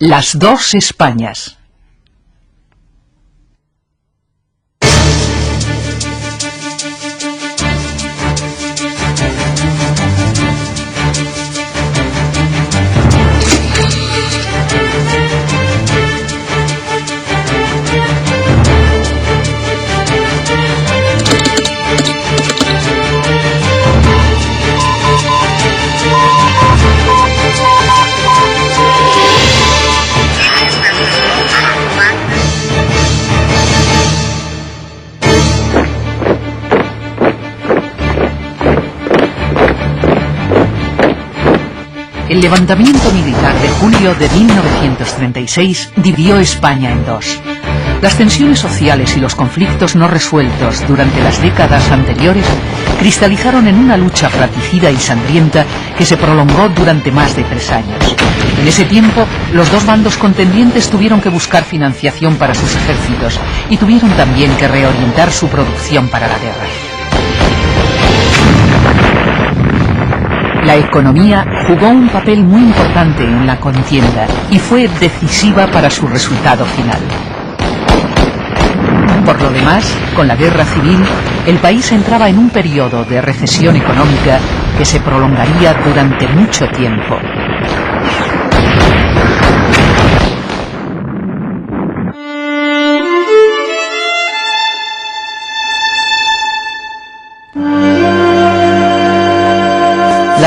Las dos Españas. El levantamiento militar de julio de 1936 dividió España en dos. Las tensiones sociales y los conflictos no resueltos durante las décadas anteriores cristalizaron en una lucha fratricida y sangrienta que se prolongó durante más de 3 años. En ese tiempo, los dos bandos contendientes tuvieron que buscar financiación para sus ejércitos y tuvieron también que reorientar su producción para la guerra. La economía jugó un papel muy importante en la contienda y fue decisiva para su resultado final. Por lo demás, con la guerra civil, el país entraba en un periodo de recesión económica que se prolongaría durante mucho tiempo.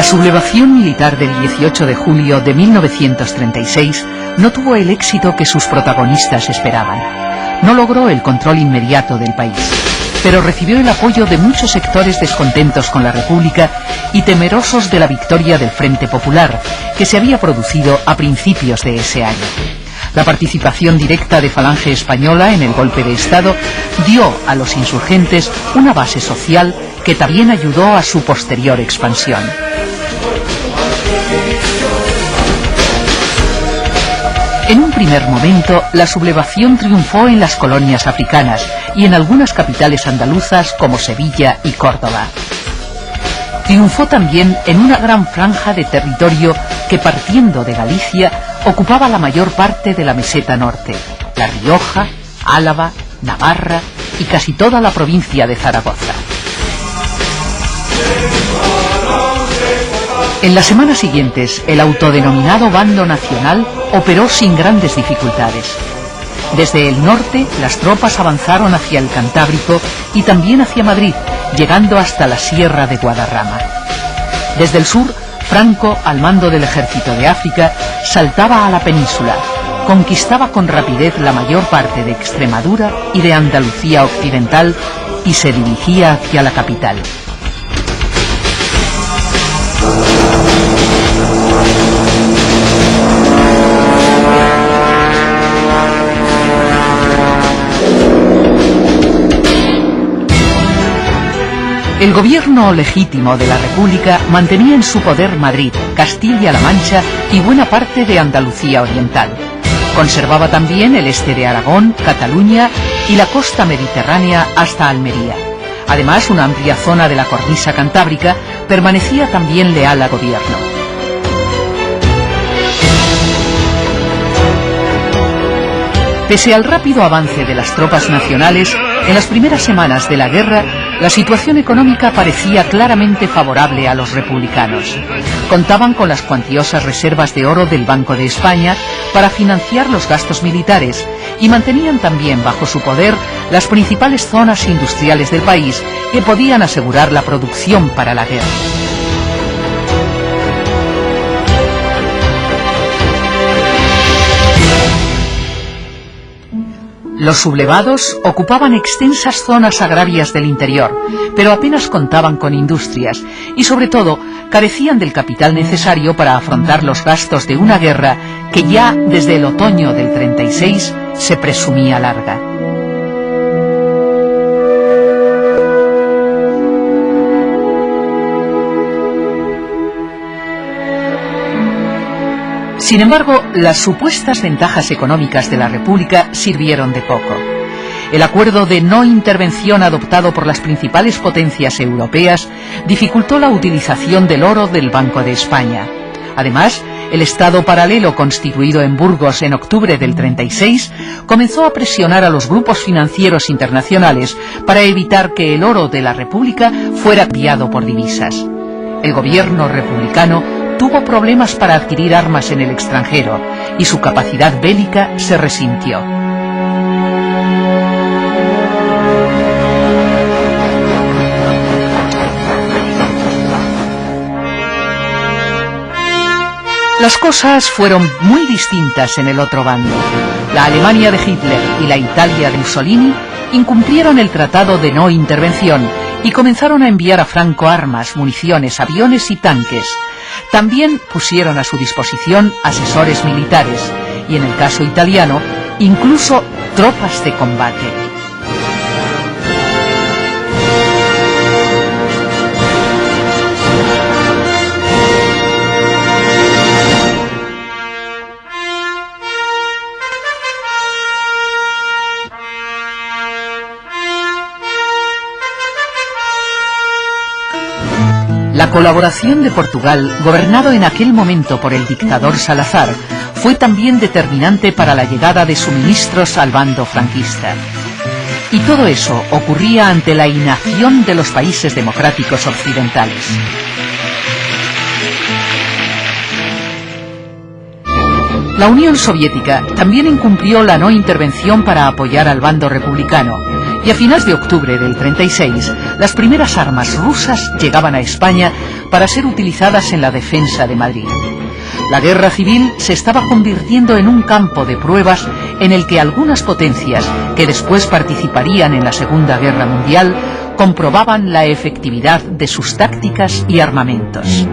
La sublevación militar del 18 de julio de 1936 no tuvo el éxito que sus protagonistas esperaban. No logró el control inmediato del país, pero recibió el apoyo de muchos sectores descontentos con la República y temerosos de la victoria del Frente Popular, que se había producido a principios de ese año. La participación directa de Falange Española en el golpe de Estado dio a los insurgentes una base social que también ayudó a su posterior expansión. En un primer momento, la sublevación triunfó en las colonias africanas y en algunas capitales andaluzas como Sevilla y Córdoba. Triunfó también en una gran franja de territorio que, partiendo de Galicia, ocupaba la mayor parte de la meseta norte, La Rioja, Álava, Navarra y casi toda la provincia de Zaragoza. En las semanas siguientes, el autodenominado Bando Nacional operó sin grandes dificultades. Desde el norte, las tropas avanzaron hacia el Cantábrico y también hacia Madrid, llegando hasta la Sierra de Guadarrama. Desde el sur, Franco, al mando del Ejército de África, saltaba a la península, conquistaba con rapidez la mayor parte de Extremadura y de Andalucía occidental y se dirigía hacia la capital. El gobierno legítimo de la República mantenía en su poder Madrid, Castilla-La Mancha y buena parte de Andalucía Oriental. Conservaba también el este de Aragón, Cataluña y la costa mediterránea hasta Almería. Además, una amplia zona de la cornisa cantábrica permanecía también leal al gobierno. Pese al rápido avance de las tropas nacionales, en las primeras semanas de la guerra, la situación económica parecía claramente favorable a los republicanos. Contaban con las cuantiosas reservas de oro del Banco de España para financiar los gastos militares y mantenían también bajo su poder las principales zonas industriales del país que podían asegurar la producción para la guerra. Los sublevados ocupaban extensas zonas agrarias del interior, pero apenas contaban con industrias y, sobre todo, carecían del capital necesario para afrontar los gastos de una guerra que ya desde el otoño del 36 se presumía larga. Sin embargo, las supuestas ventajas económicas de la República sirvieron de poco. El acuerdo de no intervención adoptado por las principales potencias europeas dificultó la utilización del oro del Banco de España. Además, El Estado paralelo constituido en Burgos en octubre del 36 comenzó a presionar a los grupos financieros internacionales para evitar que el oro de la República fuera cambiado por divisas. El gobierno republicano tuvo problemas para adquirir armas en el extranjero y su capacidad bélica se resintió. Las cosas fueron muy distintas en el otro bando. La Alemania de Hitler y la Italia de Mussolini incumplieron el tratado de no intervención y comenzaron a enviar a Franco armas, municiones, aviones y tanques. También pusieron a su disposición asesores militares y, en el caso italiano, incluso tropas de combate. La colaboración de Portugal, gobernado en aquel momento por el dictador Salazar, fue también determinante para la llegada de suministros al bando franquista. Y todo eso ocurría ante la inacción de los países democráticos occidentales. La Unión Soviética también incumplió la no intervención para apoyar al bando republicano, y a finales de octubre del 36, las primeras armas rusas llegaban a España para ser utilizadas en la defensa de Madrid. La guerra civil se estaba convirtiendo en un campo de pruebas en el que algunas potencias, que después participarían en la Segunda Guerra Mundial, comprobaban la efectividad de sus tácticas y armamentos.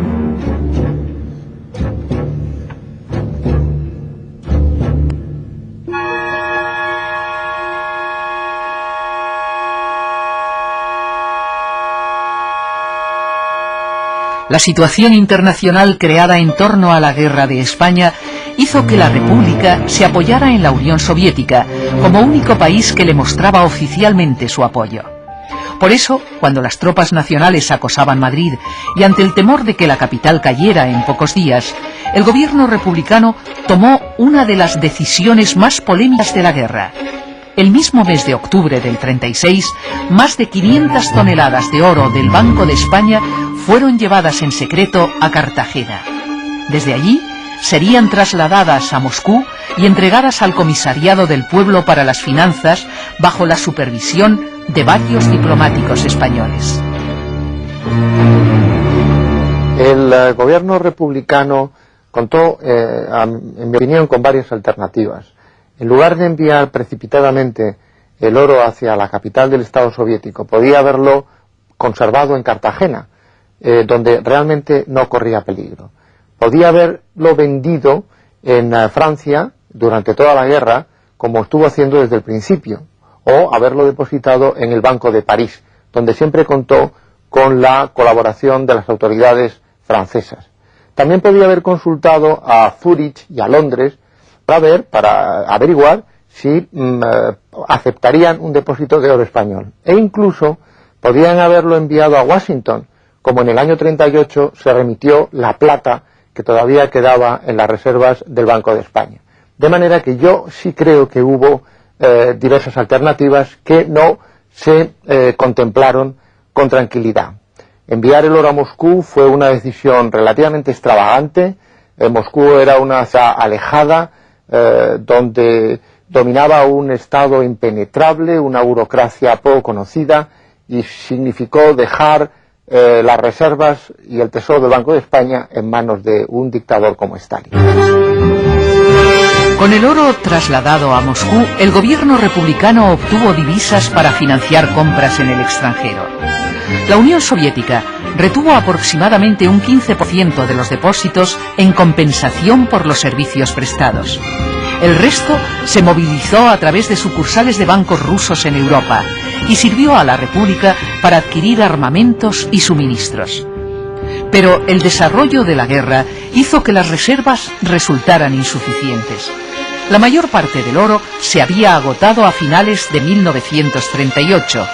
La situación internacional creada en torno a la guerra de España hizo que la República se apoyara en la Unión Soviética como único país que le mostraba oficialmente su apoyo. Por eso, cuando las tropas nacionales acosaban Madrid y ante el temor de que la capital cayera en pocos días, el gobierno republicano tomó una de las decisiones más polémicas de la guerra. El mismo mes de octubre del 36, más de 500 toneladas de oro del Banco de España fueron llevadas en secreto a Cartagena. Desde allí serían trasladadas a Moscú y entregadas al Comisariado del Pueblo para las Finanzas bajo la supervisión de varios diplomáticos españoles. El gobierno republicano contó, en mi opinión, con varias alternativas. En lugar de enviar precipitadamente el oro hacia la capital del Estado soviético, podía haberlo conservado en Cartagena, donde realmente no corría peligro. Podía haberlo vendido en Francia durante toda la guerra, como estuvo haciendo desde el principio, o haberlo depositado en el Banco de París, donde siempre contó con la colaboración de las autoridades francesas. También podía haber consultado a Zúrich y a Londres para averiguar si aceptarían un depósito de oro español. E incluso podían haberlo enviado a Washington, como en el año 38 se remitió la plata que todavía quedaba en las reservas del Banco de España. De manera que yo sí creo que hubo diversas alternativas que no se contemplaron con tranquilidad. Enviar el oro a Moscú fue una decisión relativamente extravagante. Moscú era una ciudad alejada, donde dominaba un Estado impenetrable, una burocracia poco conocida, y significó dejar las reservas y el tesoro del Banco de España en manos de un dictador como Stalin. Con el oro trasladado a Moscú, el gobierno republicano obtuvo divisas para financiar compras en el extranjero. La Unión Soviética retuvo aproximadamente un 15% de los depósitos en compensación por los servicios prestados. El resto se movilizó a través de sucursales de bancos rusos en Europa y sirvió a la República para adquirir armamentos y suministros. Pero el desarrollo de la guerra hizo que las reservas resultaran insuficientes. La mayor parte del oro se había agotado a finales de 1938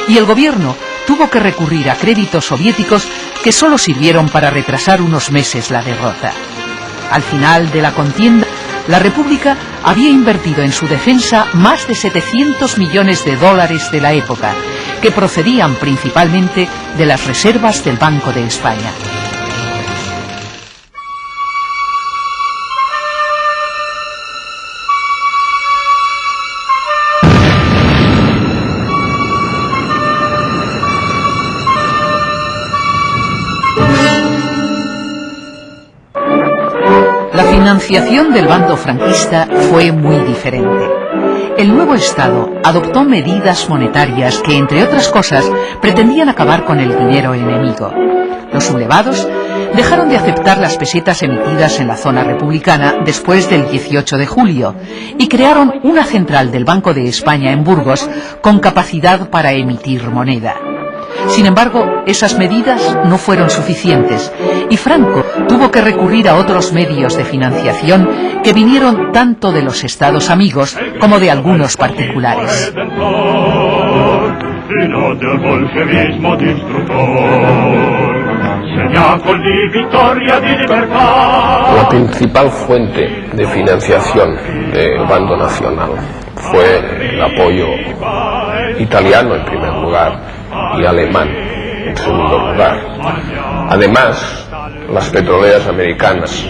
y el gobierno tuvo que recurrir a créditos soviéticos que solo sirvieron para retrasar unos meses la derrota. Al final de la contienda, la República había invertido en su defensa más de 700 millones de dólares de la época, que procedían principalmente de las reservas del Banco de España. La financiación del bando franquista fue muy diferente. El nuevo Estado adoptó medidas monetarias que, entre otras cosas, pretendían acabar con el dinero enemigo. Los sublevados dejaron de aceptar las pesetas emitidas en la zona republicana después del 18 de julio y crearon una central del Banco de España en Burgos con capacidad para emitir moneda. Sin embargo, esas medidas no fueron suficientes y Franco tuvo que recurrir a otros medios de financiación que vinieron tanto de los estados amigos como de algunos particulares. La principal fuente de financiación del bando nacional fue el apoyo italiano en primer lugar y alemán en segundo lugar. Además, las petroleras americanas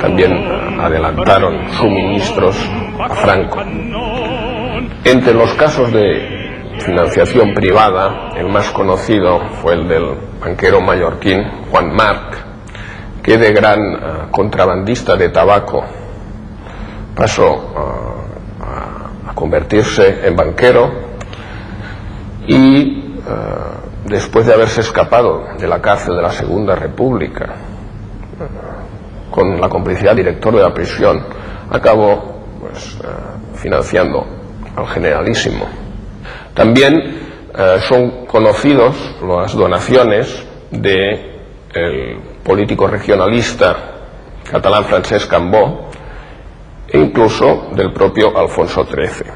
también adelantaron suministros a Franco. Entre los casos de financiación privada, el más conocido fue el del banquero mallorquín Juan March, que de gran contrabandista de tabaco pasó a convertirse en banquero y después de haberse escapado de la cárcel de la Segunda República con la complicidad del director de la prisión, acabó financiando al Generalísimo. También son conocidos las donaciones del político regionalista catalán Francesc Cambó e incluso del propio Alfonso XIII.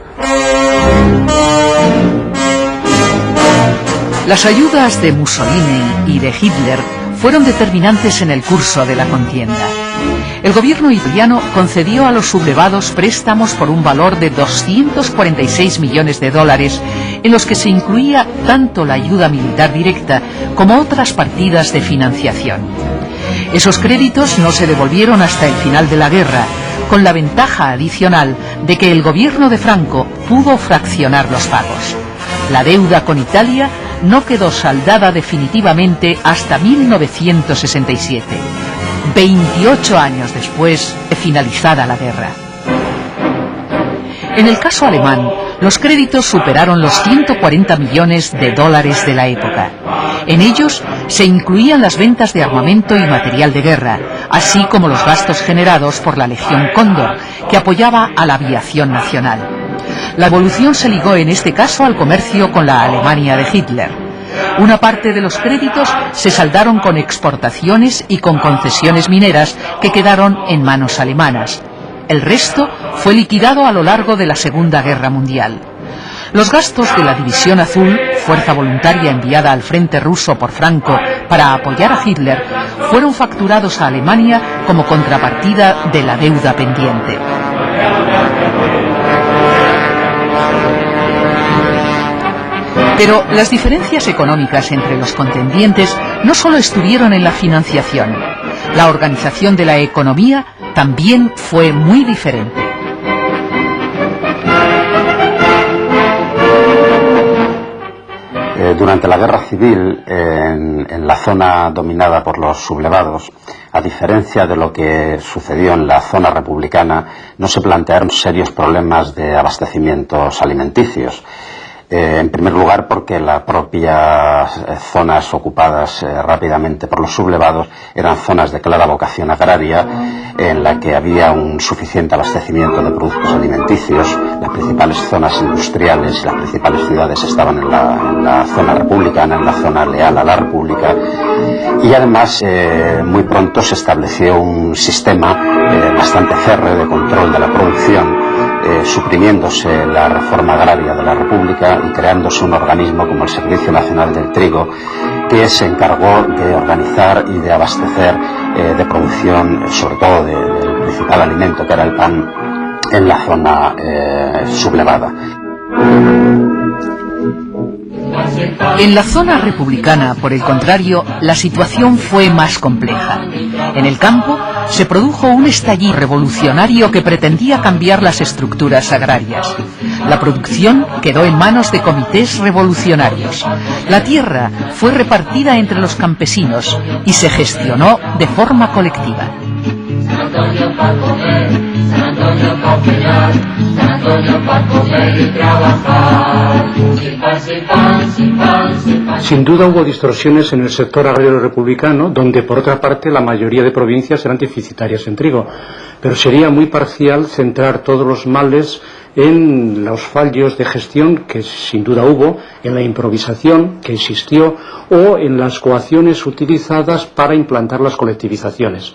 Las ayudas de Mussolini y de Hitler fueron determinantes en el curso de la contienda. El gobierno italiano concedió a los sublevados préstamos por un valor de 246 millones de dólares, en los que se incluía tanto la ayuda militar directa como otras partidas de financiación. Esos créditos no se devolvieron hasta el final de la guerra, con la ventaja adicional de que el gobierno de Franco pudo fraccionar los pagos. La deuda con Italia no quedó saldada definitivamente hasta 1967, 28 años después de finalizada la guerra. En el caso alemán, los créditos superaron los 140 millones de dólares de la época. En ellos se incluían las ventas de armamento y material de guerra, así como los gastos generados por la Legión Cóndor, que apoyaba a la aviación nacional. La evolución se ligó en este caso al comercio con la Alemania de Hitler. Una parte de los créditos se saldaron con exportaciones y con concesiones mineras que quedaron en manos alemanas. El resto fue liquidado a lo largo de la Segunda Guerra Mundial. Los gastos de la División Azul, fuerza voluntaria enviada al frente ruso por Franco para apoyar a Hitler, fueron facturados a Alemania como contrapartida de la deuda pendiente. Pero las diferencias económicas entre los contendientes no solo estuvieron en la financiación. La organización de la economía también fue muy diferente. Durante la guerra civil, en la zona dominada por los sublevados, a diferencia de lo que sucedió en la zona republicana, no se plantearon serios problemas de abastecimientos alimenticios. En primer lugar, porque las propias zonas ocupadas rápidamente por los sublevados eran zonas de clara vocación agraria, en la que había un suficiente abastecimiento de productos alimenticios. Las principales zonas industriales y las principales ciudades estaban en la zona republicana, en la zona leal a la República, y además muy pronto se estableció un sistema bastante férreo de control de la producción, suprimiéndose la reforma agraria de la República y creándose un organismo como el Servicio Nacional del Trigo, que se encargó de organizar y de abastecer de producción, sobre todo del principal alimento, que era el pan, en la zona sublevada. En la zona republicana, por el contrario, la situación fue más compleja. En el campo se produjo un estallido revolucionario que pretendía cambiar las estructuras agrarias. La producción quedó en manos de comités revolucionarios. La tierra fue repartida entre los campesinos y se gestionó de forma colectiva. Sin duda hubo distorsiones en el sector agrario republicano, donde por otra parte la mayoría de provincias eran deficitarias en trigo, pero sería muy parcial centrar todos los males en los fallos de gestión que sin duda hubo, en la improvisación que existió o en las coacciones utilizadas para implantar las colectivizaciones.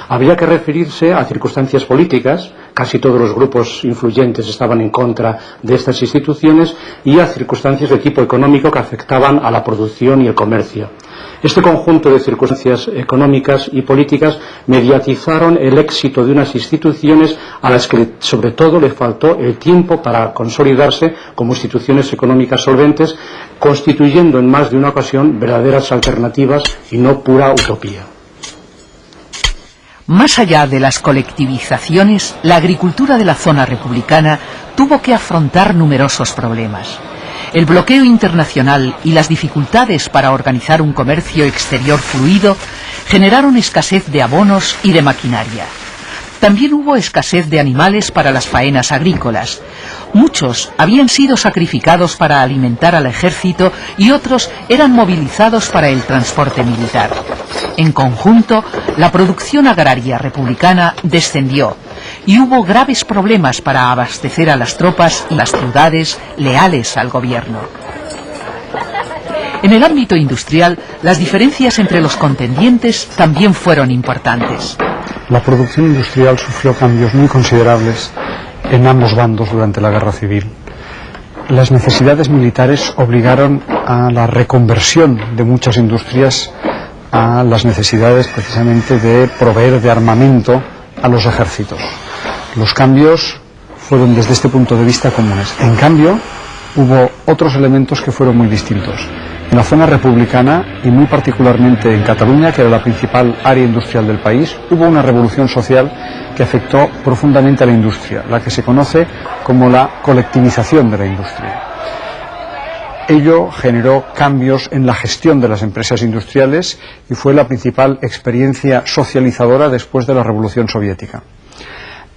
Habría que referirse a circunstancias políticas, casi todos los grupos influyentes estaban en contra de estas instituciones, y a circunstancias de tipo económico que afectaban a la producción y el comercio. Este conjunto de circunstancias económicas y políticas mediatizaron el éxito de unas instituciones a las que sobre todo le faltó el tiempo para consolidarse como instituciones económicas solventes, constituyendo en más de una ocasión verdaderas alternativas y no pura utopía. Más allá de las colectivizaciones, la agricultura de la zona republicana tuvo que afrontar numerosos problemas. El bloqueo internacional y las dificultades para organizar un comercio exterior fluido generaron escasez de abonos y de maquinaria. También hubo escasez de animales para las faenas agrícolas. Muchos habían sido sacrificados para alimentar al ejército y otros eran movilizados para el transporte militar. En conjunto, la producción agraria republicana descendió y hubo graves problemas para abastecer a las tropas y las ciudades leales al gobierno. En el ámbito industrial, las diferencias entre los contendientes también fueron importantes. La producción industrial sufrió cambios muy considerables en ambos bandos durante la Guerra Civil. Las necesidades militares obligaron a la reconversión de muchas industrias a las necesidades precisamente de proveer de armamento a los ejércitos. Los cambios fueron desde este punto de vista comunes. En cambio, hubo otros elementos que fueron muy distintos. En la zona republicana, y muy particularmente en Cataluña, que era la principal área industrial del país, hubo una revolución social que afectó profundamente a la industria, la que se conoce como la colectivización de la industria. Ello generó cambios en la gestión de las empresas industriales y fue la principal experiencia socializadora después de la Revolución Soviética.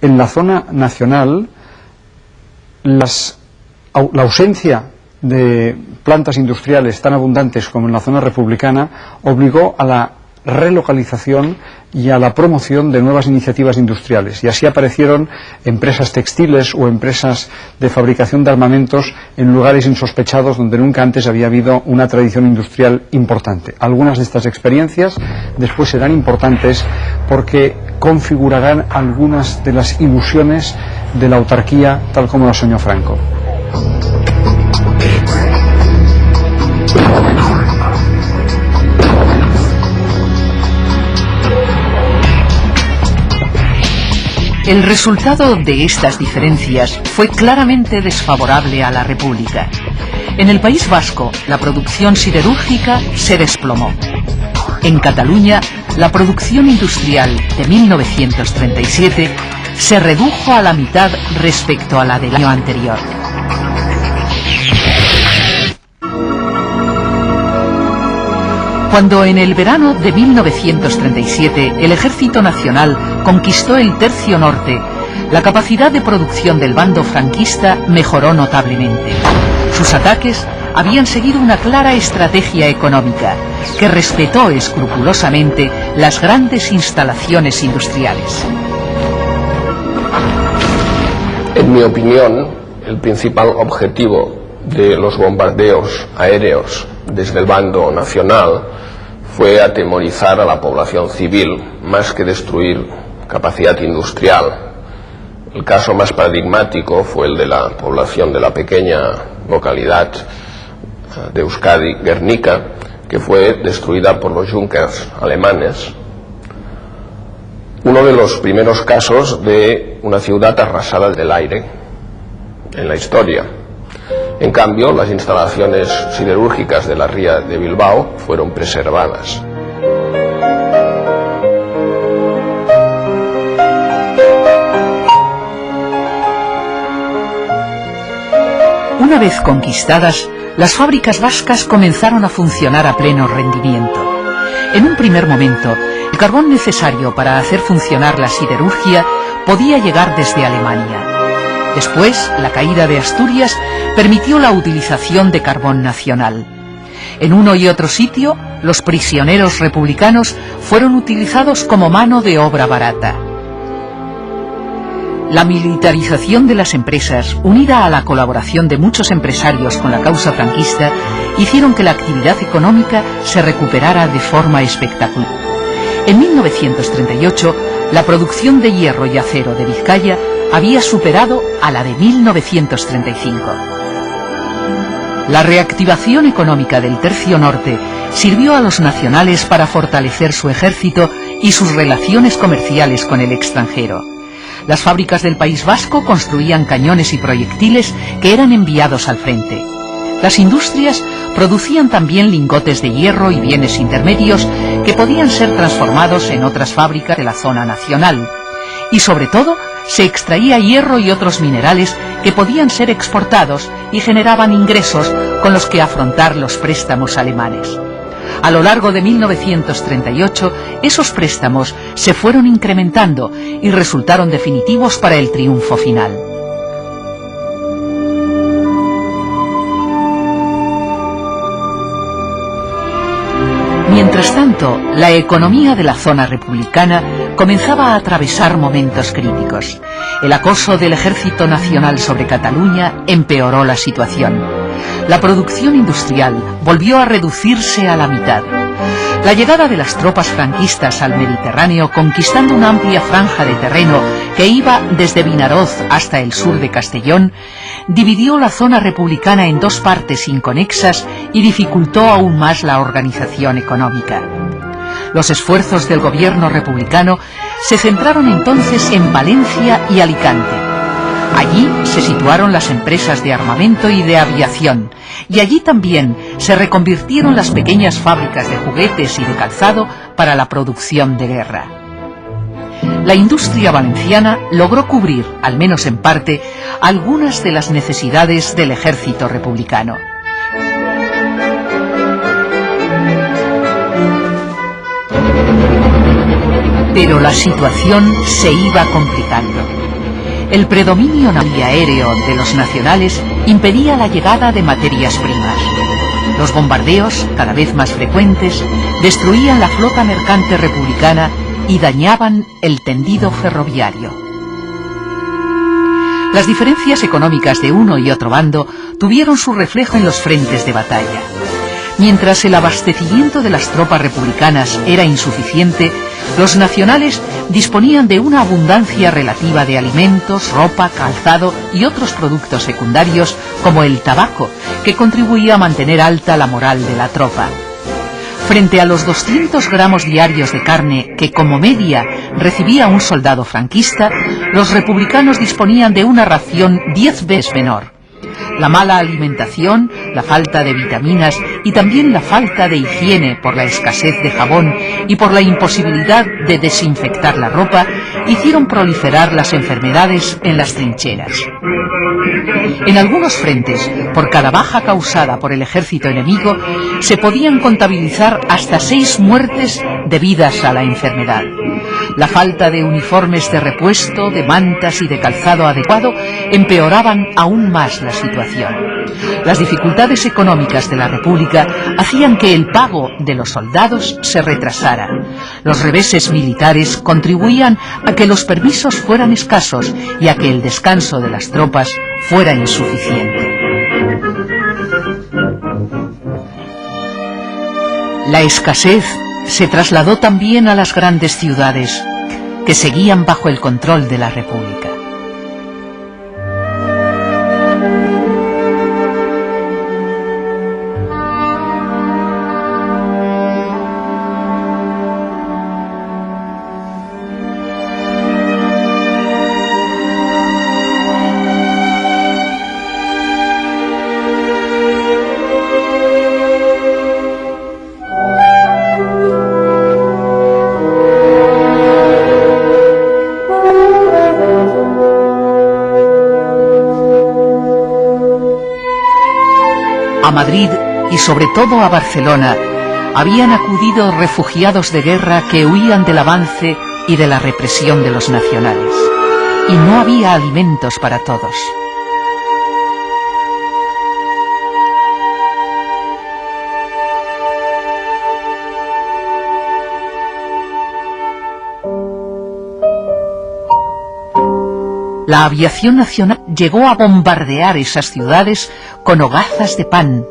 En la zona nacional, la ausencia de plantas industriales tan abundantes como en la zona republicana obligó a la relocalización y a la promoción de nuevas iniciativas industriales, y así aparecieron empresas textiles o empresas de fabricación de armamentos en lugares insospechados donde nunca antes había habido una tradición industrial importante. Algunas de estas experiencias después serán importantes porque configurarán algunas de las ilusiones de la autarquía tal como la soñó Franco. El resultado de estas diferencias fue claramente desfavorable a la República. En el País Vasco, la producción siderúrgica se desplomó. En Cataluña, la producción industrial de 1937 se redujo a la mitad respecto a la del año anterior. Cuando en el verano de 1937 el Ejército Nacional conquistó el Tercio Norte, la capacidad de producción del bando franquista mejoró notablemente. Sus ataques habían seguido una clara estrategia económica que respetó escrupulosamente las grandes instalaciones industriales. En mi opinión, el principal objetivo de los bombardeos aéreos desde el bando nacional fue atemorizar a la población civil, más que destruir capacidad industrial. El caso más paradigmático fue el de la población de la pequeña localidad de Euskadi, Guernica, que fue destruida por los Junkers alemanes. Uno de los primeros casos de una ciudad arrasada del aire en la historia. En cambio, las instalaciones siderúrgicas de la ría de Bilbao fueron preservadas. Una vez conquistadas, las fábricas vascas comenzaron a funcionar a pleno rendimiento. En un primer momento, el carbón necesario para hacer funcionar la siderurgia podía llegar desde Alemania. Después, la caída de Asturias permitió la utilización de carbón nacional. En uno y otro sitio, los prisioneros republicanos fueron utilizados como mano de obra barata. La militarización de las empresas, unida a la colaboración de muchos empresarios con la causa franquista, hicieron que la actividad económica se recuperara de forma espectacular. En 1938, la producción de hierro y acero de Vizcaya había superado a la de 1935. La reactivación económica del Tercio Norte sirvió a los nacionales para fortalecer su ejército y sus relaciones comerciales con el extranjero. Las fábricas del País Vasco construían cañones y proyectiles que eran enviados al frente. Las industrias producían también lingotes de hierro y bienes intermedios que podían ser transformados en otras fábricas de la zona nacional. Y sobre todo, se extraía hierro y otros minerales que podían ser exportados y generaban ingresos con los que afrontar los préstamos alemanes. A lo largo de 1938, esos préstamos se fueron incrementando y resultaron definitivos para el triunfo final. Mientras tanto, la economía de la zona republicana comenzaba a atravesar momentos críticos. El acoso del Ejército Nacional sobre Cataluña empeoró la situación. La producción industrial volvió a reducirse a la mitad. La llegada de las tropas franquistas al Mediterráneo, conquistando una amplia franja de terreno que iba desde Vinaroz hasta el sur de Castellón, dividió la zona republicana en dos partes inconexas y dificultó aún más la organización económica. Los esfuerzos del gobierno republicano se centraron entonces en Valencia y Alicante. Allí se situaron las empresas de armamento y de aviación, y allí también se reconvirtieron las pequeñas fábricas de juguetes y de calzado para la producción de guerra. La industria valenciana logró cubrir, al menos en parte, algunas de las necesidades del ejército republicano. Pero la situación se iba complicando. El predominio naval y aéreo de los nacionales impedía la llegada de materias primas. Los bombardeos, cada vez más frecuentes, destruían la flota mercante republicana y dañaban el tendido ferroviario. Las diferencias económicas de uno y otro bando tuvieron su reflejo en los frentes de batalla. Mientras el abastecimiento de las tropas republicanas era insuficiente, los nacionales disponían de una abundancia relativa de alimentos, ropa, calzado y otros productos secundarios como el tabaco, que contribuía a mantener alta la moral de la tropa. Frente a los 200 gramos diarios de carne que como media recibía un soldado franquista, los republicanos disponían de una ración 10 veces menor. La mala alimentación, la falta de vitaminas y también la falta de higiene por la escasez de jabón y por la imposibilidad de desinfectar la ropa hicieron proliferar las enfermedades en las trincheras. En algunos frentes, por cada baja causada por el ejército enemigo, se podían contabilizar hasta 6 muertes debidas a la enfermedad. La falta de uniformes de repuesto, de mantas y de calzado adecuado empeoraban aún más la situación. Las dificultades económicas de la República hacían que el pago de los soldados se retrasara. Los reveses militares contribuían a que los permisos fueran escasos y a que el descanso de las tropas fuera insuficiente. La escasez se trasladó también a las grandes ciudades, que seguían bajo el control de la República. Madrid y sobre todo a Barcelona habían acudido refugiados de guerra que huían del avance y de la represión de los nacionales. Y no había alimentos para todos. La aviación nacional llegó a bombardear esas ciudades con hogazas de pan,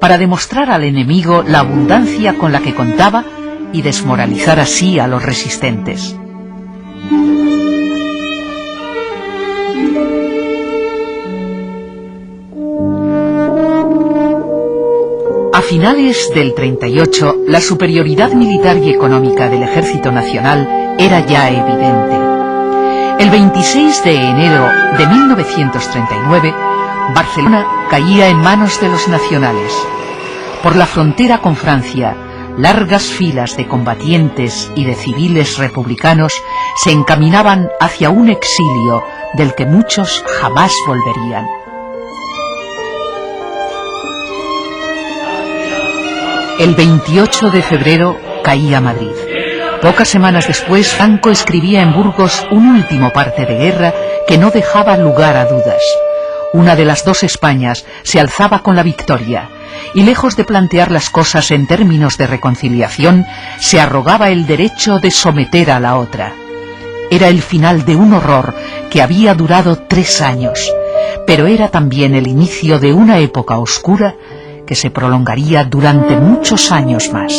para demostrar al enemigo la abundancia con la que contaba y desmoralizar así a los resistentes. A finales del 38, la superioridad militar y económica del Ejército Nacional era ya evidente. El 26 de enero de 1939, Barcelona caía en manos de los nacionales. Por la frontera con Francia, largas filas de combatientes y de civiles republicanos se encaminaban hacia un exilio del que muchos jamás volverían. El 28 de febrero caía Madrid. Pocas semanas después, Franco escribía en Burgos un último parte de guerra que no dejaba lugar a dudas. Una de las dos Españas se alzaba con la victoria, y lejos de plantear las cosas en términos de reconciliación, se arrogaba el derecho de someter a la otra. Era el final de un horror que había durado 3 años, pero era también el inicio de una época oscura que se prolongaría durante muchos años más.